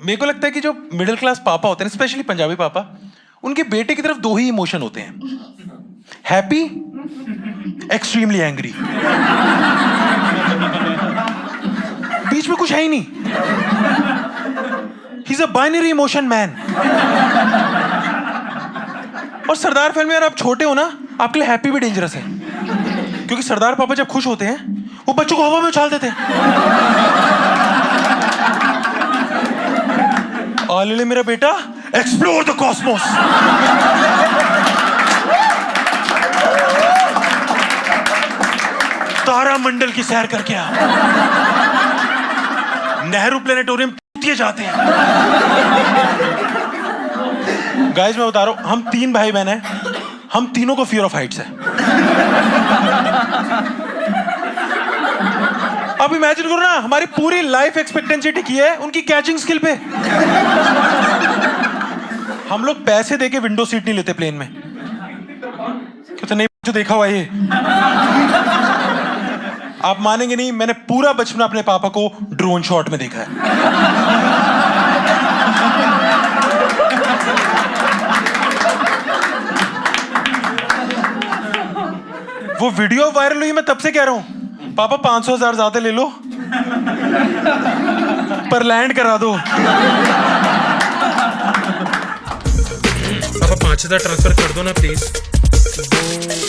मेरे को लगता है कि जो मिडिल क्लास पापा होते हैं, स्पेशली पंजाबी पापा, उनके बेटे की तरफ दो ही इमोशन होते हैं, हैप्पी, एक्सट्रीमली एंग्री। बीच में कुछ है ही नहीं। He is a binary emotion man. और सरदार फिल्म में यार आप छोटे हो ना, आपके लिए हैप्पी भी डेंजरस है, क्योंकि सरदार पापा जब खुश होते हैं वो बच्चों को हवा में उछाल देते हैं। आ ले मेरा बेटा, एक्सप्लोर द कॉस्मोस। तारा मंडल की सैर करके आ। नेहरू प्लेनेटोरियम जाते हैं। गाइस मैं बता रहा हूं, हम 3 भाई बहन हैं, हम तीनों को फियर ऑफ हाइट्स है। अब इमेजिन करो ना, हमारी पूरी लाइफ एक्सपेक्टेंसी टिकी है उनकी कैचिंग स्किल पे। हम लोग पैसे देके विंडो सीट नहीं लेते प्लेन में, क्योंकि नहीं जो देखा हुआ ये। आप मानेंगे नहीं, मैंने पूरा बचपन अपने पापा को ड्रोन शॉट में देखा है। वो वीडियो वायरल हुई, मैं तब से कह रहा हूं पापा 500,000 ज्यादा ले लो पर लैंड करा दो। पापा 5,000 ट्रांसफर कर दो ना प्लीज।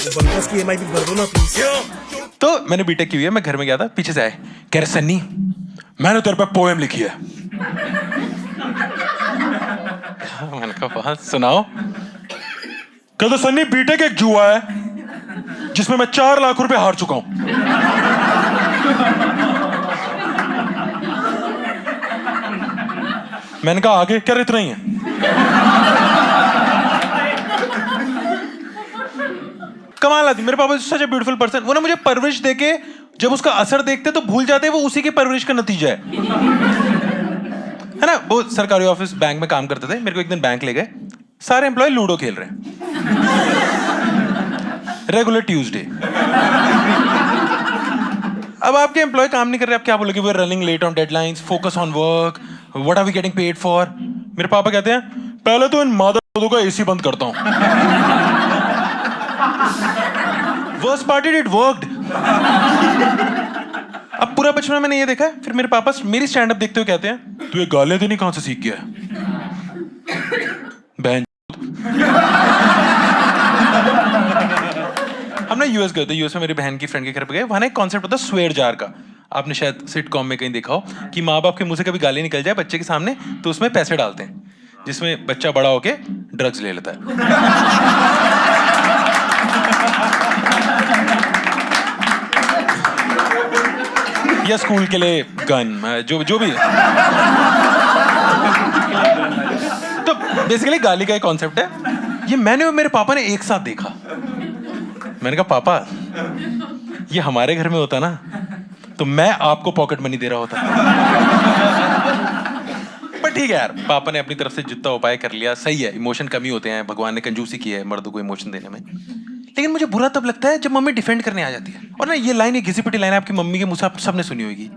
वो OnePlus की EMI भी भर दो ना प्लीज। तो मैंने बीटेक की हुई है, मैं घर में गया था, पीछे से आए, कह रहे सन्नी मैंने तेरे पे पोएम लिखी है। मैंने कहा बहुत, सुनाओ। कहते सन्नी बीटेक एक जुआ है जिसमें मैं 4 लाख रुपए हार चुका हूं। मैंने कहा आगे, क्या इतना ही है? कमाल आदमी, मेरे पापा सच ए ब्यूटीफुल पर्सन। वो ना मुझे परवरिश देके जब उसका असर देखते तो भूल जाते वो उसी की परवरिश का नतीजा है ना। वो सरकारी ऑफिस बैंक में काम करते थे, मेरे को एक दिन बैंक ले गए, सारे एम्प्लॉय लूडो खेल रहे हैं, रेगुलर ट्यूसडे। अब आपके एम्प्लॉय काम नहीं कर रहे, आप क्या बोलोगे? We are running late on deadlines, focus on work, what are we getting paid for? मेरे पापा कहते हैं पहले तो इन मादरचोदों का एसी बंद करता हूं। Worst part it worked. अब पूरा बचपन मैंने ये देखा है। फिर मेरे पापा मेरी स्टैंड अप देखते हुए कहते हैं तू ये गालियां देनी कहां से सीख गया है बहन। हम ना यूएस गए थे, यूएस में मेरी बहन की फ्रेंड के घर पे गए। वहां एक कॉन्सेप्ट होता है स्वेयर जार का, आपने शायद सिटकॉम में कहीं देखा हो कि माँ बाप के मुंह से कभी गाली निकल जाए बच्चे के सामने तो उसमें पैसे डालते हैं, जिसमें बच्चा बड़ा होके ड्रग्स ले लेता है। या स्कूल के लिए गन, जो भी। तो बेसिकली गाली का एक कॉन्सेप्ट है। ये मैंने और मेरे पापा ने एक साथ देखा। मैंने कहा पापा ये हमारे घर में होता ना तो मैं आपको पॉकेट मनी दे रहा होता। पर ठीक है यार, पापा ने अपनी तरफ से जितना उपाय कर लिया, सही है। इमोशन कमी होते हैं, भगवान ने कंजूसी की है मर्दों को इमोशन देने में। लेकिन मुझे बुरा तब लगता है जब मम्मी डिफेंड करने आ जाती है। और ना ये लाइन, ये घिसी पिटी लाइन आपकी मम्मी के मुंह से आप सबने सुनी होगी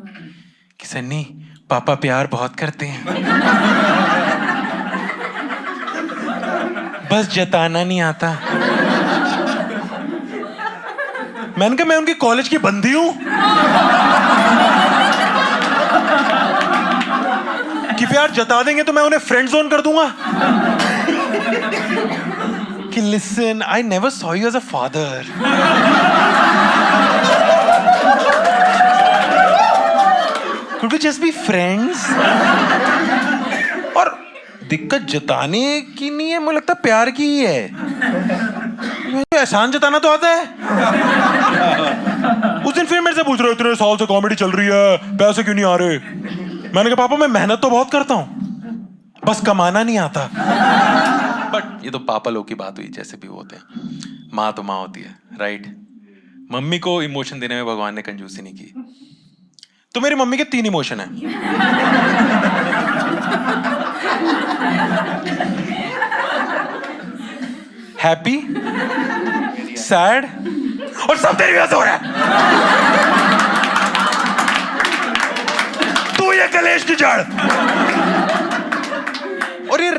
कि सन्नी पापा प्यार बहुत करते हैं, बस जताना नहीं आता। मैंने कहा मैं उनकी कॉलेज की बंदी हूं कि प्यार जता देंगे तो मैं उन्हें फ्रेंड जोन कर दूंगा कि listen I never saw you as a father. Could we just be friends? और दिक्कत जताने की नहीं है, मुझे लगता है प्यार की ही है। एहसान जताना तो आता है। उस दिन फिर मेरे से पूछ रहे, इतने साल से कॉमेडी चल रही है, पैसे क्यों नहीं आ रहे? मैंने कहा पापा मैं मेहनत तो बहुत करता हूं, बस कमाना नहीं आता। बट ये तो पापा लोग की बात हुई, जैसे भी होते हैं। माँ तो माँ होती है, राइट? मम्मी को इमोशन देने में भगवान ने कंजूसी नहीं की। तो मेरी मम्मी के 3 इमोशन हैं। हैप्पी, सैड और सब तेरी वजह से हो रहा है। तू ये कलेश की जड़।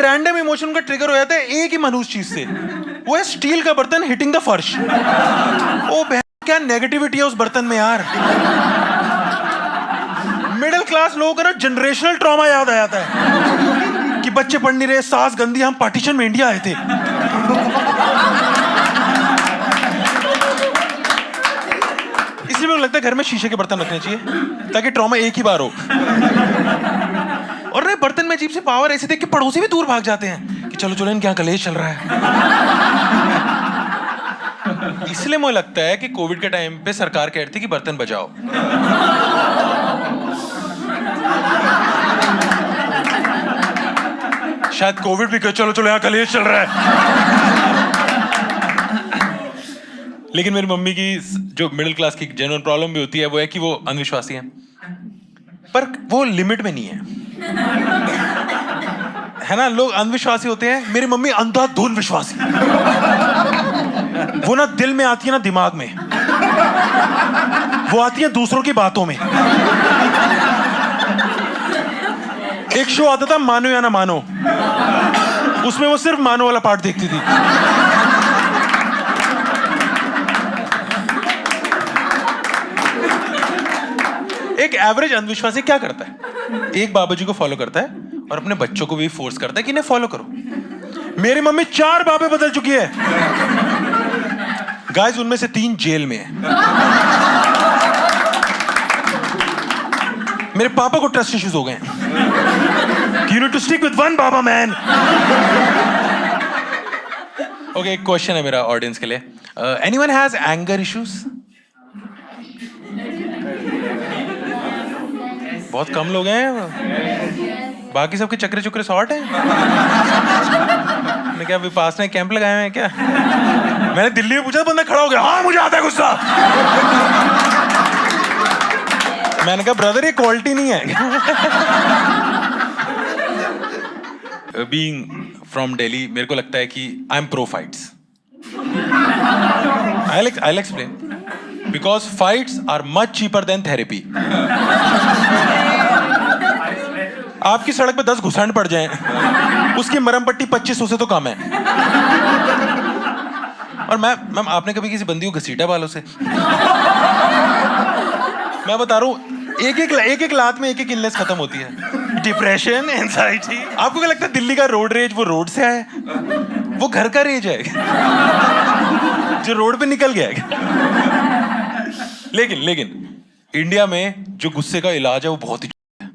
रैंडम इमोशन का ट्रिगर हो जाता है एक ही मनहूस चीज से, वो है स्टील का बर्तन हिटिंग द फर्श। ओ बहन, क्या नेगेटिविटी है उस बर्तन में यार। मिडिल क्लास लोगों का ना जनरेशनल ट्रॉमा याद आ जाता है कि बच्चे पढ़ नहीं रहे, सास गंदी, हम पार्टीशन में इंडिया आए थे। इसलिए मुझे लगता है घर में शीशे के बर्तन रखने चाहिए ताकि ट्रॉमा एक ही बार हो। और बर्तन में अजीब सी पावर ऐसी थी कि पड़ोसी भी दूर भाग जाते हैं कि चलो चलो इनके यहाँ कलेश चल रहा है। इसलिए मुझे लगता है कि कोविड के टाइम पे सरकार कहती थी कि बर्तन बजाओ। शायद कोविड भी कहे चलो चलो यहाँ कलेश चल रहा है। लेकिन मेरी मम्मी की जो मिडिल क्लास की जेन्युइन प्रॉब्लम भी होती है वो है कि वो अंधविश्वासी हैं, पर वो लिमिट में नहीं है ना। लोग अंधविश्वासी होते हैं, मेरी मम्मी अंधाधुंध विश्वासी। वो ना दिल में आती है ना दिमाग में, वो आती है दूसरों की बातों में। एक शो आता था मानो या ना मानो, उसमें वो सिर्फ मानो वाला पार्ट देखती थी। एक एवरेज अंधविश्वासी क्या करता है, एक बाबाजी को फॉलो करता है और अपने बच्चों को भी फोर्स करता है कि इन्हें फॉलो करो। मेरी मम्मी 4 बाबे बदल चुकी है गाइस, उनमें से 3 जेल में है। मेरे पापा को ट्रस्ट इश्यूज हो गए हैं। You need to stick with one baba man. Okay, एक क्वेश्चन है मेरा ऑडियंस के लिए। Anyone has anger issues? बहुत कम लोग हैं, बाकी सबके चक्रे चुक्रे शॉर्ट हैं। मैं क्या विपासना कैंप लगाए हुए हैं क्या? मैंने दिल्ली में पूछा, बंदा खड़ा हो गया, हाँ मुझे आता है गुस्सा। मैंने कहा ब्रदर ये क्वालिटी नहीं है। बीइंग फ्रॉम दिल्ली मेरे को लगता है कि I am pro fights. I'll explain. Because fights are much cheaper than therapy. आपकी सड़क पे 10 घुसंड पड़ जाएं, उसकी मरहम पट्टी 2500 से तो कम है। और मैम आपने कभी किसी बंदी को घसीटा बालों से? मैं बता रहा हूँ, एक लात में एक इलनेस खत्म होती है। Depression, anxiety. आपको क्या लगता है दिल्ली का रोड रेज वो रोड से आया? वो घर का रेज है जो रोड पे निकल गया है। लेकिन इंडिया में जो गुस्से का इलाज है वो बहुत ही है।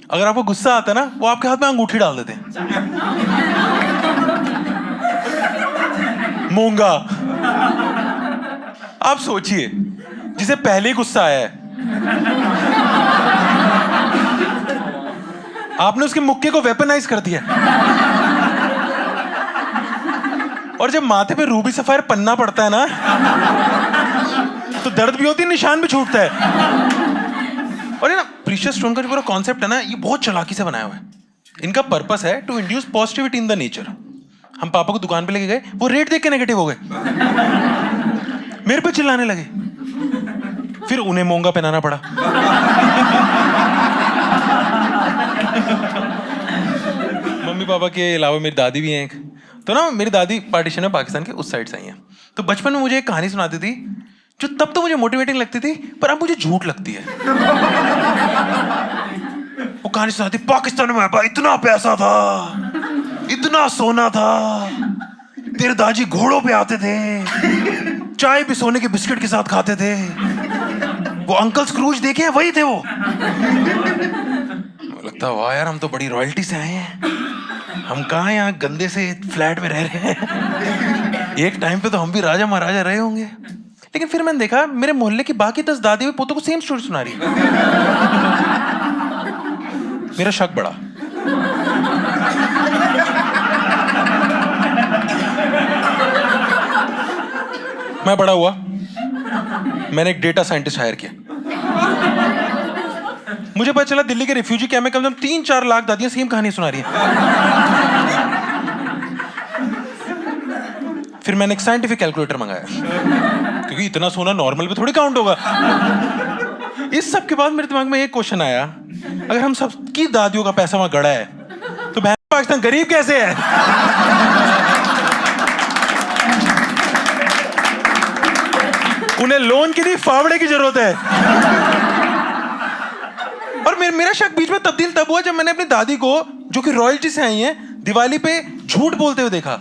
अगर आपको गुस्सा आता है ना, वो आपके हाथ में अंगूठी डाल देते हैं। मूंगा। आप सोचिए, जिसे पहले ही गुस्सा आया है, आपने उसके मुक्के को वेपनाइज कर दिया। और जब माथे पे रूबी सफायर पन्ना पड़ता है ना, तो दर्द भी होती है, निशान भी छूटता है। और ये ना प्रीशियस स्टोन का जो पूरा कॉन्सेप्ट है ना, ये बहुत चालाकी से बनाया हुआ है। इनका पर्पस है to induce positivity in the nature. हम पापा को दुकान पे लेके गए, वो रेट देख के नेगेटिव हो गए, मेरे पे चिल्लाने लगे, फिर उन्हें मोंगा पहनाना पड़ा। मम्मी पापा के अलावा मेरी दादी भी हैं एक। तो ना मेरी दादी पार्टीशन में पाकिस्तान के उस साइड से आई हैं। तो बचपन में मुझे एक कहानी सुनाती थी जो तब तो मुझे मोटिवेटिंग लगती थी, पर अब मुझे झूठ लगती है। वो कहानी सुनाती, पाकिस्तान में इतना पैसा था, इतना सोना था, तेरे दादी घोड़ों पे आते थे, चाय भी सोने के बिस्किट के साथ खाते थे। वो अंकल स्क्रूज देखे हैं, वही थे वो। लगता वाह यार, हम तो बड़ी रॉयल्टी से आए हैं, हम कहाँ यहाँ गंदे से फ्लैट में रह रहे हैं। एक टाइम पे तो हम भी राजा महाराजा रहे होंगे। लेकिन फिर मैंने देखा मेरे मोहल्ले की बाकी 10 दादी भी पोतों को सेम स्टोरी सुना रही है। मेरा शक बढ़ा। मैं बड़ा हुआ, मैंने एक डेटा साइंटिस्ट हायर किया। मुझे पता चला दिल्ली के रिफ्यूजी कैंप में कम से कम 3-4 लाख दादियां सेम कहानी सुना रही हैं। फिर मैंने एक साइंटिफिक कैलकुलेटर मंगाया, क्योंकि इतना सोना नॉर्मल पे थोड़ी काउंट होगा। इस सब के बाद मेरे दिमाग में एक क्वेश्चन आया, अगर हम सबकी दादियों का पैसा वहां गड़ा है, तो पाकिस्तान गरीब कैसे है? उन्हें लोन की नहीं, फावड़े की जरूरत है। और मेरा शक बीच में तब्दील तब हुआ जब मैंने अपनी दादी को, जो कि रॉयल्टी से आई है, दिवाली पे झूठ बोलते हुए देखा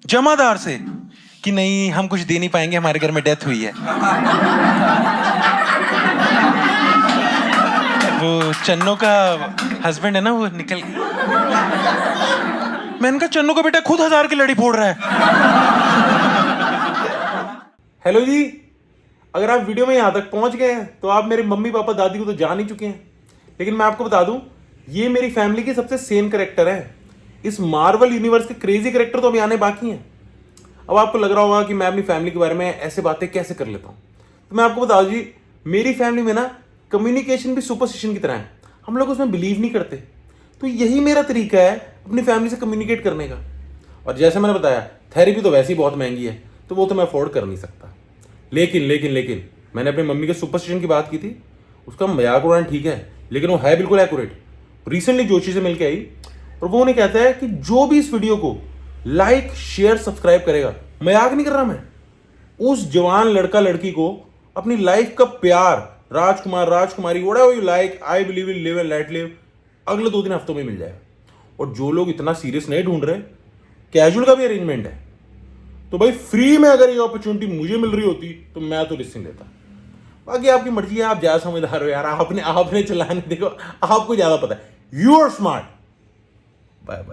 जमादार से कि नहीं हम कुछ दे नहीं पाएंगे, हमारे घर में डेथ हुई है। वो चन्नो का हस्बैंड है ना, वो निकल। मैंने कहा चन्नो का बेटा खुद 1000 की लड़ी फोड़ रहा है। हेलो जी, अगर आप वीडियो में यहाँ तक पहुँच गए हैं तो आप मेरे मम्मी पापा दादी को तो जान ही चुके हैं, लेकिन मैं आपको बता दूं ये मेरी फैमिली के सबसे सेम कैरेक्टर है। इस मार्वल यूनिवर्स के क्रेजी कैरेक्टर तो अभी आने बाकी हैं। अब आपको लग रहा होगा कि मैं अपनी फैमिली के बारे में ऐसे बातें कैसे कर लेता हूँ, तो मैं आपको बता दूं जी, मेरी फैमिली में ना कम्युनिकेशन भी सुपरस्टिशन की तरह है। हम लोग उसमें बिलीव नहीं करते, तो यही मेरा तरीका है अपनी फैमिली से कम्युनिकेट करने का। और जैसे मैंने बताया, थेरेपी तो वैसे ही बहुत महंगी है, तो वो तो मैं अफोर्ड कर नहीं सकता। लेकिन मैंने अपनी मम्मी के सुपरस्टिशन की बात की थी, उसका मजाक उड़ाना ठीक है, लेकिन वो है बिल्कुल एक्यूरेट। रिसेंटली जोशी से मिलकर आई और वो उन्हें कहता है कि जो भी इस वीडियो को लाइक शेयर सब्सक्राइब करेगा, मजाक नहीं कर रहा मैं, उस जवान लड़का लड़की को अपनी लाइफ का प्यार, राजकुमार राजकुमारी, whatever you like, I believe in live and let live, अगले 2-3 हफ्तों में मिल जाएगा। और जो लोग इतना सीरियस नहीं ढूंढ रहे, कैजुअल का भी अरेंजमेंट है। तो भाई फ्री में अगर ये अपॉर्चुनिटी मुझे मिल रही होती तो मैं तो लिस्टिंग लेता। बाकी आपकी मर्जी है, आप ज्यादा समझदार हो यार, आपने चलाने देखो, आपको ज्यादा पता है। You are smart. Bye bye.